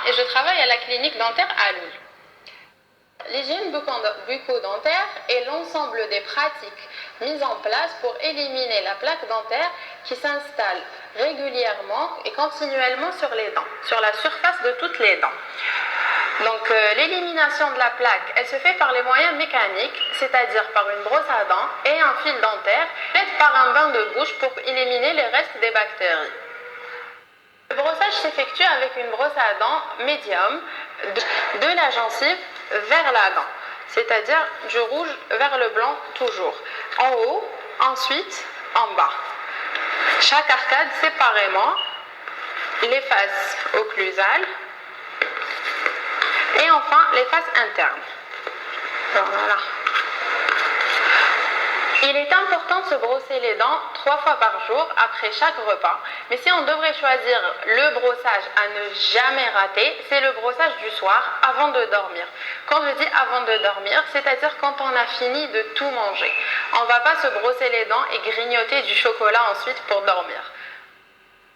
et je travaille à la clinique dentaire à Loul. L'hygiène bucco-dentaire est l'ensemble des pratiques mises en place pour éliminer la plaque dentaire qui s'installe régulièrement et continuellement sur les dents, sur la surface de toutes les dents. Donc l'élimination de la plaque, elle se fait par les moyens mécaniques, c'est-à-dire par une brosse à dents et un fil dentaire, peut-être par un bain de bouche pour éliminer les restes des bactéries. Le brossage s'effectue avec une brosse à dents médium de la gencive vers la dent, c'est-à-dire du rouge vers le blanc toujours. En haut, ensuite en bas. Chaque arcade séparément, les faces occlusales et enfin les faces internes. Voilà. Il est important de se brosser les dents 3 fois par jour après chaque repas. Mais si on devrait choisir le brossage à ne jamais rater, c'est le brossage du soir avant de dormir. Quand je dis avant de dormir, c'est-à-dire quand on a fini de tout manger. On ne va pas se brosser les dents et grignoter du chocolat ensuite pour dormir.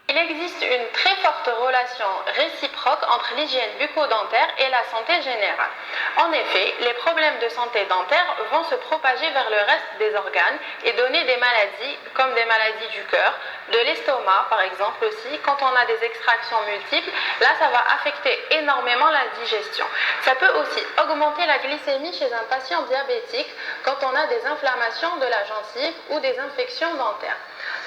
Il existe une très forte relation réciproque entre l'hygiène bucco-dentaire et la santé générale. En effet, les problèmes de santé dentaire vont se propager vers le reste des organes et donner des maladies comme des maladies du cœur, de l'estomac par exemple aussi. Quand on a des extractions multiples, là ça va affecter énormément la digestion. Ça peut aussi augmenter la glycémie chez un patient diabétique quand on a des inflammations de la gencive ou des infections dentaires.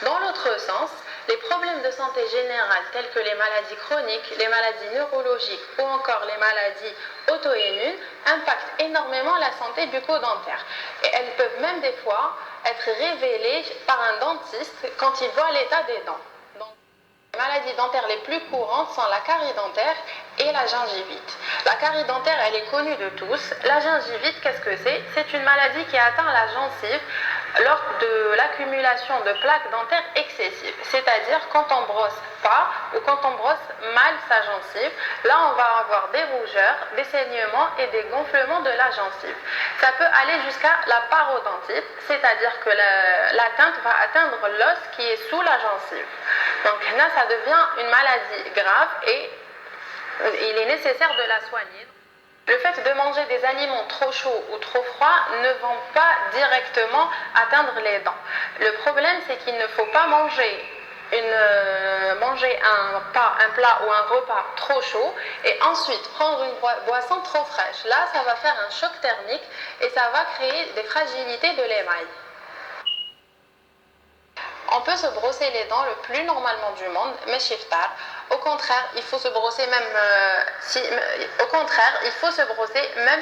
Dans l'autre sens, les problèmes de santé générale tels que les maladies chroniques, les maladies neurologiques ou encore les maladies auto-immunes impactent énormément la santé bucco-dentaire. Et elles peuvent même des fois être révélées par un dentiste quand il voit l'état des dents. Donc, les maladies dentaires les plus courantes sont la carie dentaire et la gingivite. La carie dentaire, elle est connue de tous. La gingivite, qu'est-ce que c'est? C'est une maladie qui atteint la gencive lors de l'accumulation de plaques dentaires excessives, c'est-à-dire quand on brosse pas ou quand on brosse mal sa gencive, là on va avoir des rougeurs, des saignements et des gonflements de la gencive. Ça peut aller jusqu'à la parodontite, c'est-à-dire que l'atteinte va atteindre l'os qui est sous la gencive. Donc là ça devient une maladie grave et il est nécessaire de la soigner. Le fait de manger des aliments trop chauds ou trop froids ne vont pas directement atteindre les dents. Le problème, c'est qu'il ne faut pas manger un plat ou un repas trop chaud et ensuite prendre une boisson trop fraîche. Là, ça va faire un choc thermique et ça va créer des fragilités de l'émail. On peut se brosser les dents le plus normalement du monde, mais shiftar. Au contraire, il faut se brosser même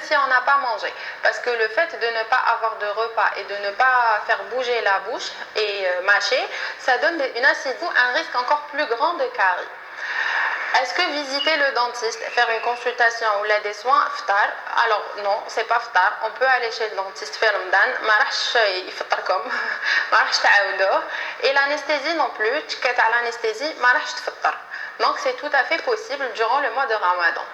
si on n'a pas mangé. Parce que le fait de ne pas avoir de repas et de ne pas faire bouger la bouche et mâcher, ça donne une acidité, un risque encore plus grand de carie. Est-ce que visiter le dentiste, faire une consultation ou là des soins, ftar? Alors non, c'est pas ftar. On peut aller chez le dentiste faire Ramadan, ma rahch yfطركم, ma rahch تعاودوه. Et l'anesthésie non plus, تكات على l'anesthésie, ma rahch تفطر. Donc c'est tout à fait possible durant le mois de Ramadan.